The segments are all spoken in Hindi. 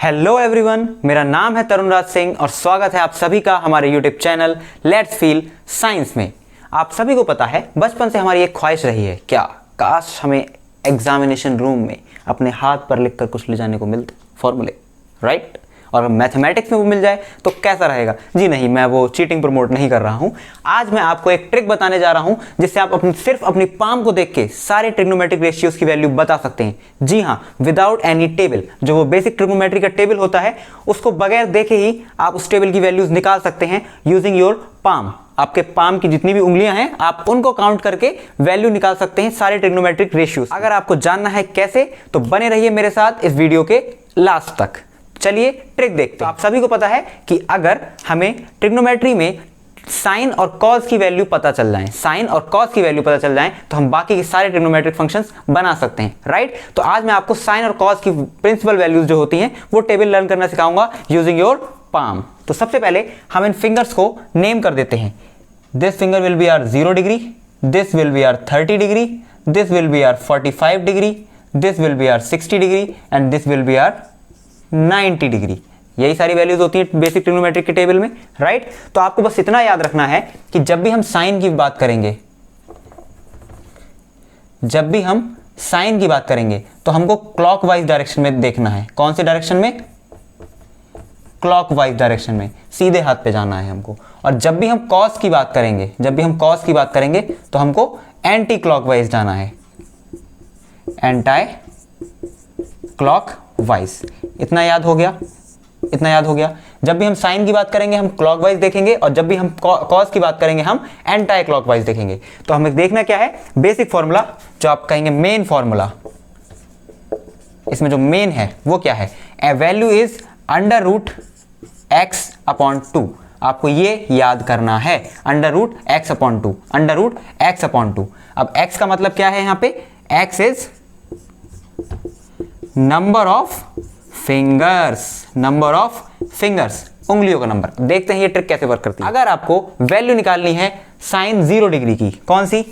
हेलो एवरीवन, मेरा नाम है तरुणराज सिंह और स्वागत है आप सभी का हमारे YouTube channel let's feel science में। आप सभी को पता है बचपन से हमारी एक ख्वाहिश रही है, क्या काश हमें एग्जामिनेशन रूम में अपने हाथ पर लिखकर कुछ ले जाने को मिलते फॉर्मूले, राइट? और मैथमेटिक्स में वो मिल जाए तो कैसा रहेगा। जी नहीं, मैं वो चीटिंग प्रमोट नहीं कर रहा हूँ। आज मैं आपको एक ट्रिक बताने जा रहा हूँ जिससे आप सिर्फ अपनी पाम को देख के सारे ट्रिग्नोमेट्रिक रेशियोज की वैल्यू बता सकते हैं। जी हाँ, विदाउट एनी टेबल। जो वो बेसिक ट्रिग्नोमेट्री का टेबल होता है उसको बगैर देखे ही आप उस टेबल की वैल्यूज निकाल सकते हैं यूजिंग योर पाम। आपके पाम की जितनी भी उंगलियां हैं आप उनको काउंट करके वैल्यू निकाल सकते हैं सारे ट्रिग्नोमेट्रिक रेशियोज। अगर आपको जानना है कैसे तो बने रहिए मेरे साथ इस वीडियो के लास्ट तक। चलिए ट्रिक देखते हैं। आप सभी को पता है कि अगर हमें ट्रिग्नोमेट्री में साइन और कॉस की वैल्यू पता चल जाए, साइन और कॉस की वैल्यू पता चल जाए तो हम बाकी के सारे ट्रिग्नोमेट्रिक फंक्शंस बना सकते हैं, राइट? तो आज मैं आपको साइन और कॉस की प्रिंसिपल वैल्यूज जो होती हैं वो टेबल लर्न करना सिखाऊंगा यूजिंग योर पाम। तो सबसे पहले हम इन फिंगर्स को नेम कर देते हैं। This finger will be are 0 degree, this will be are 30 degree, this will be are 45 degree, this will be are 60 degree and this will be are 90 degree. यही सारी वैल्यूज होती हैं बेसिक ट्रिग्नोमेट्रिक के टेबल में, राइट? तो आपको बस इतना याद रखना है कि जब भी हम साइन की बात करेंगे, जब भी हम साइन की बात करेंगे तो हमको क्लॉकवाइज डायरेक्शन में देखना है। कौन से डायरेक्शन में? क्लॉकवाइज डायरेक्शन में, सीधे हाथ पे जाना है हमको। और जब भी हम कॉस की बात करेंगे, जब भी हम कॉस की बात करेंगे तो हमको एंटी क्लॉकवाइज जाना है, एंटी क्लॉकवाइज। इतना याद हो गया? इतना याद हो गया। जब भी हम साइन की बात करेंगे हम क्लॉकवाइज देखेंगे और जब भी हम कॉस की बात करेंगे हम एंटी क्लॉकवाइज देखेंगे। तो हमें देखना क्या है? बेसिक फॉर्मूला, जो आप कहेंगे मेन फॉर्मूला। इसमें जो मेन है वो क्या है? A value is under root x upon 2। आपको ये याद करना है, under root x upon 2, under root x upon 2। अब एक्स का मतलब क्या है यहाँ पे? X is number of fingers, number of fingers, उंगलियों का नंबर। देखते हैं ये ट्रिक कैसे वर्क करती है। अगर आपको वैल्यू निकालनी है साइन 0 डिग्री की, कौन सी?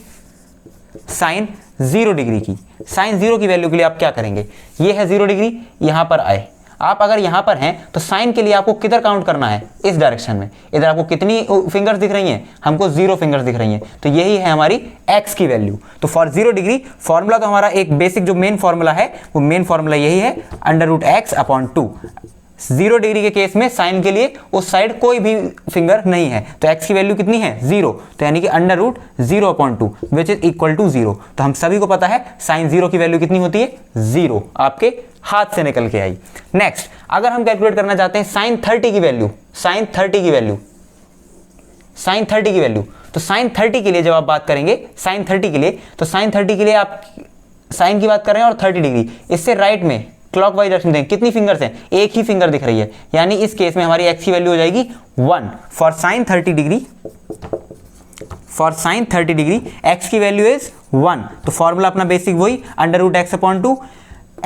साइन 0 डिग्री की। साइन 0 की वैल्यू के लिए आप क्या करेंगे? ये है 0 डिग्री, यहां पर आए आप। अगर यहां पर हैं तो साइन के लिए आपको किधर काउंट करना है? इस डायरेक्शन में। इधर आपको कितनी फिंगर्स दिख रही हैं? हमको 0 फिंगर्स दिख रही हैं। तो यही है हमारी x की वैल्यू। तो फॉर 0 डिग्री फॉर्मूला तो हमारा एक बेसिक जो मेन फॉर्मूला है वो मेन फॉर्मूला यही है, under root x upon 2। 0 degree के केस में साइन के लिए उस साइड कोई भी फिंगर नहीं है तो x की वैल्यू कितनी है? 0। तो यानी कि under root 0 upon 2 which is equal to 0। तो हम सभी को पता है साइन 0 की वैल्यू कितनी होती है? 0। आपके हाथ से निकल के आई। नेक्स्ट, अगर हम कैलकुलेट करना चाहते हैं साइन 30 की वैल्यू, साइन 30 की वैल्यू, साइन 30 की वैल्यू, तो साइन 30 के लिए जब आप बात करेंगे साइन 30 के लिए, तो साइन 30 के लिए आप साइन की बात कर रहे हैं और 30 डिग्री, इससे राइट में क्लॉकवाइज डायरेक्शन देंगे। कितनी फिंगर्स हैं? एक ही फिंगर दिख रही है, यानी इस केस में हमारी एक्स की वैल्यू हो जाएगी 1 for sine 30 degree. For sine 30 degree x की वैल्यू इज 1। तो फॉर्मूला अपना बेसिक वही, under root x upon 2।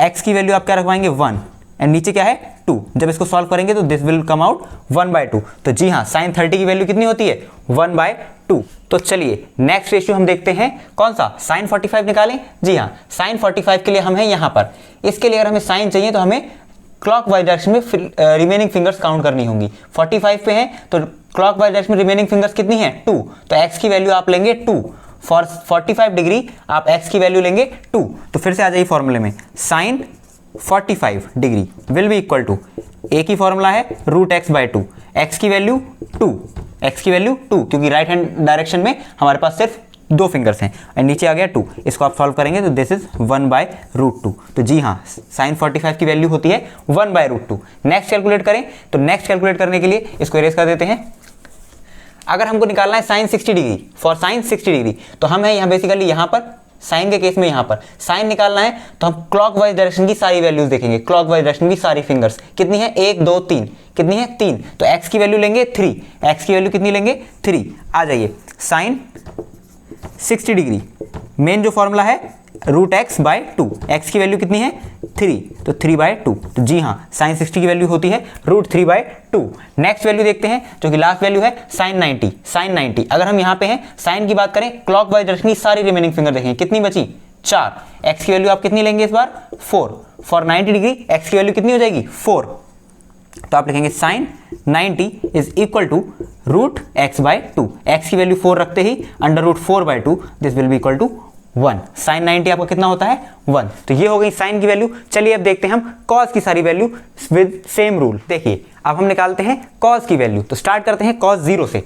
X की वैल्यू आप क्या रखवाएंगे? 1 एंड नीचे क्या है? 2। जब इसको सॉल्व करेंगे तो दिस विल कम आउट 1/2। तो जी हाँ, साइन 30 की वैल्यू कितनी होती है? 1/2। तो चलिए नेक्स्ट रेशियो हम देखते हैं, कौन सा? साइन 45 निकालें। जी हाँ, साइन 45 के लिए हम हैं यहाँ पर। इसके लिए अगर हमें साइन चाहिए तो हमें क्लॉकवाइज डायरेक्शन में रिमेनिंग फिंगर्स काउंट करनी होंगी। 45 पे हैं तो क्लॉकवाइज डायरेक्शन में रिमेनिंग फिंगर्स कितनी है? 2। तो एक्स की वैल्यू आप लेंगे 2। फॉर 45 डिग्री आप x की वैल्यू लेंगे 2। तो फिर से आ जाइए फॉर्मूले में, sine 45 degree will be equal to, एक ही फॉर्मूला है, रूट एक्स बाई 2। एक्स की वैल्यू 2, एक्स की वैल्यू 2, क्योंकि राइट हैंड डायरेक्शन में हमारे पास सिर्फ 2 फिंगर्स हैं और नीचे आ गया 2। इसको आप सॉल्व करेंगे तो दिस इज 1/√2। तो जी हाँ, साइन 45 की वैल्यू होती है 1/√2। नेक्स्ट कैलकुलेट करें तो नेक्स्ट कैलकुलेट करने के लिए इसको इरेज कर देते हैं। अगर हमको निकालना है sine 60 degree, for sine 60 degree, तो हम है यहाँ बेसिकली यहाँ पर साइन के केस में यहाँ पर साइन निकालना है तो हम क्लॉकवाइज डायरेक्शन की सारी वैल्यूज देखेंगे। क्लॉकवाइज डायरेक्शन की सारी फिंगर्स कितनी है? 1 2 3, कितनी है? 3। तो x की वैल्यू लेंगे 3। x की वैल्यू कितनी लेंगे? 3। आ जाइए, साइन 60 डिग्री मेन जो फॉर्मूला है रूट एक्स बाई 2। एक्स की वैल्यू कितनी है? 3। तो 3/2। तो जी हाँ, साइन 60 की वैल्यू होती है रूट 3/2। नेक्स्ट वैल्यू देखते हैं जो कि लास्ट वैल्यू है साइन 90। साइन 90 अगर हम यहाँ पे हैं, साइन की बात करें, क्लॉकवाइज डायरेक्शन की सारी रिमेनिंग फिंगर देखें, कितनी बची? 4। एक्स की वैल्यू आप कितनी लेंगे इस बार? 4। फॉर 90 डिग्री एक्स की वैल्यू कितनी हो जाएगी? 4। तो आप लिखेंगे sine 90 is equal to root X by 2। X की वैल्यू 4 रखते ही under root 4/2 this will be equal to 1। Sine 90 आपका कितना होता है 1। तो ये हो गई साइन की वैल्यू। चलिए अब देखते हैं हम कॉस की सारी वैल्यू विद सेम रूल। देखिए अब हम निकालते हैं कॉस की वैल्यू। तो स्टार्ट करते हैं कॉस 0 से।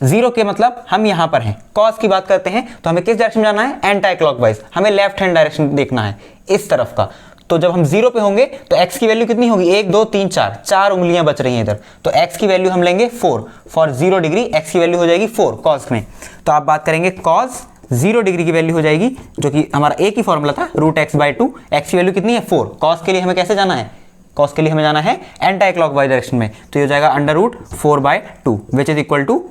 0 के मतलब हम यहां पर हैं। कॉस की बात करते हैं तो हमें किस डायरेक्शन में जाना है, एंटी क्लॉकवाइज। हमें लेफ्ट हैंड डायरेक्शन देखना है, इस तरफ का। तो जब हम 0 पे होंगे तो x की वैल्यू कितनी होगी, 1 2 3 4 उंगलियां बच रही हैं इधर। तो x की वैल्यू हम लेंगे 4 फॉर 0 डिग्री। x की वैल्यू हो जाएगी 4 कॉस में। तो आप बात करेंगे कॉस 0 डिग्री की वैल्यू हो जाएगी, जो कि हमारा एक ही फॉर्मूला था, रूट x/2। x की वैल्यू कितनी है 4। कॉस के लिए हमें कैसे जाना है, कॉस के लिए हमें जाना है एंटी क्लॉकवाइज डायरेक्शन में। तो ये हो जाएगा under root 4/2 which is equal to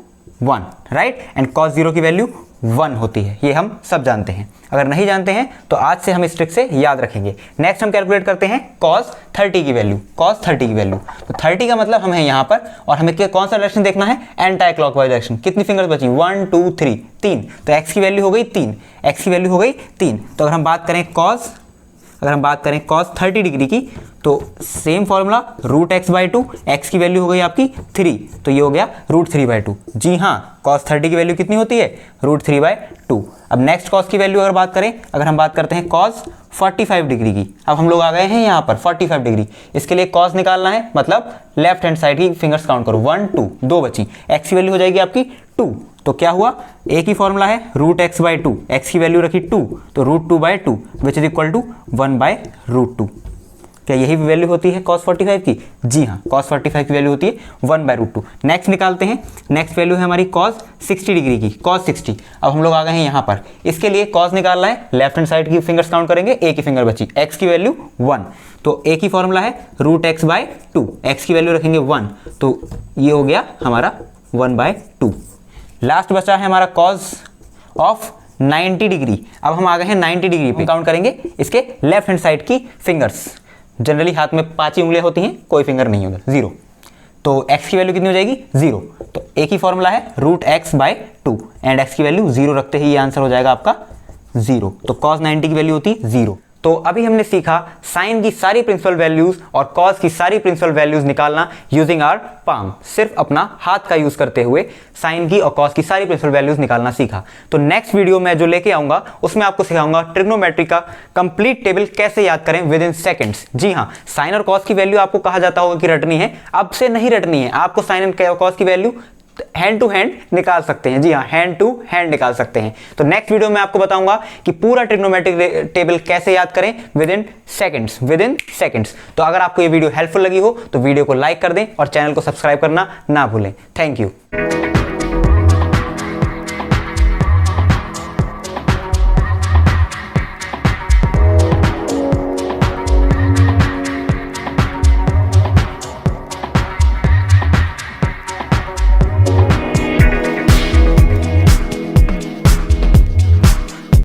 1, right. And cos 0 की वैल्यू 1 होती है, ये हम सब जानते हैं। अगर नहीं जानते हैं तो आज से हम इस ट्रिक से याद रखेंगे। नेक्स्ट हम कैलकुलेट करते हैं कॉस 30 की वैल्यू। कॉस 30 की वैल्यू, तो 30 का मतलब हम हैं यहाँ पर, और हमें कौन सा डायरेक्शन देखना है, एंटी क्लॉकवाइज डायरेक्शन। कितनी फिंगर्स बची, 1 2 3 3। तो एक्स की वैल्यू हो गई 3। एक्स की वैल्यू हो गई 3। तो अगर हम बात करें कॉस 30 डिग्री की, तो same formula root x/2। X की वैल्यू हो गई आपकी 3, तो ये हो गया रूट 3/2। जी हाँ, कॉस 30 की वैल्यू कितनी होती है, रूट 3/2। अब नेक्स्ट कॉस की वैल्यू अगर हम बात करते हैं कॉस 45 डिग्री की। अब हम लोग आ गए हैं यहाँ पर 45 डिग्री। इसके लिए कॉस निकालना है, मतलब लेफ्ट हैंड साइड की फिंगर्स काउंट करो, 1 2 2 बची। एक्स की वैल्यू हो जाएगी आपकी 2। तो क्या हुआ, एक ही फॉर्मूला है रूट x/2। एक्स की वैल्यू रखी 2, तो root 2/2 which is equal to 1/√2। क्या यही वैल्यू होती है cos 45 की? जी हाँ, cos 45 की वैल्यू होती है 1/√2। नेक्स्ट निकालते हैं। नेक्स्ट वैल्यू है हमारी cos 60 डिग्री की, cos 60। अब हम लोग आ गए हैं यहाँ पर। इसके लिए cos निकालना है, लेफ्ट हैंड साइड की फिंगर्स काउंट करेंगे, एक ही फिंगर बची। x की वैल्यू 1, तो एक ही फॉर्मूला है रूट x/2। एक्स की वैल्यू रखेंगे 1, तो ये हो गया हमारा 1/2। लास्ट बचा है हमारा cos ऑफ 90 डिग्री। अब हम आ गए हैं 90 डिग्री पे। काउंट करेंगे इसके लेफ्ट हैंड साइड की फिंगर्स। जनरली हाथ में 5 ही उंगलियां होती हैं, कोई फिंगर नहीं होगा, 0। तो x की वैल्यू कितनी हो जाएगी, 0। तो एक ही फॉर्मूला है रूट x/2, एंड x की वैल्यू 0 रखते ही ये आंसर हो जाएगा आपका 0। तो cos 90 की वैल्यू होती है 0। तो अभी हमने सीखा साइन की सारी प्रिंसिपल वैल्यूज और कॉस की सारी प्रिंसिपल वैल्यूज निकालना यूजिंग आवर पाम। सिर्फ अपना हाथ का यूज करते हुए साइन की और कॉस की सारी प्रिंसिपल वैल्यूज निकालना सीखा। तो नेक्स्ट वीडियो में जो लेके आऊंगा उसमें आपको सिखाऊंगा ट्रिग्नोमेट्री का कंप्लीट टेबल कैसे याद करें विद इन सेकेंड्स। जी हाँ, साइन और कॉस की वैल्यू आपको कहा जाता होगा कि रटनी है, अब से नहीं रटनी है। आपको साइन एंड कॉस की वैल्यू हैंड टू हैंड निकाल सकते हैं। जी हाँ, हैंड टू हैंड निकाल सकते हैं। तो नेक्स्ट वीडियो में आपको बताऊंगा कि पूरा ट्रिग्नोमेट्रिक टेबल कैसे याद करें विद इन सेकंड्स। तो अगर आपको ये वीडियो हेल्पफुल लगी हो तो वीडियो को लाइक कर दें और चैनल को सब्सक्राइब करना ना भूलें। Thank you.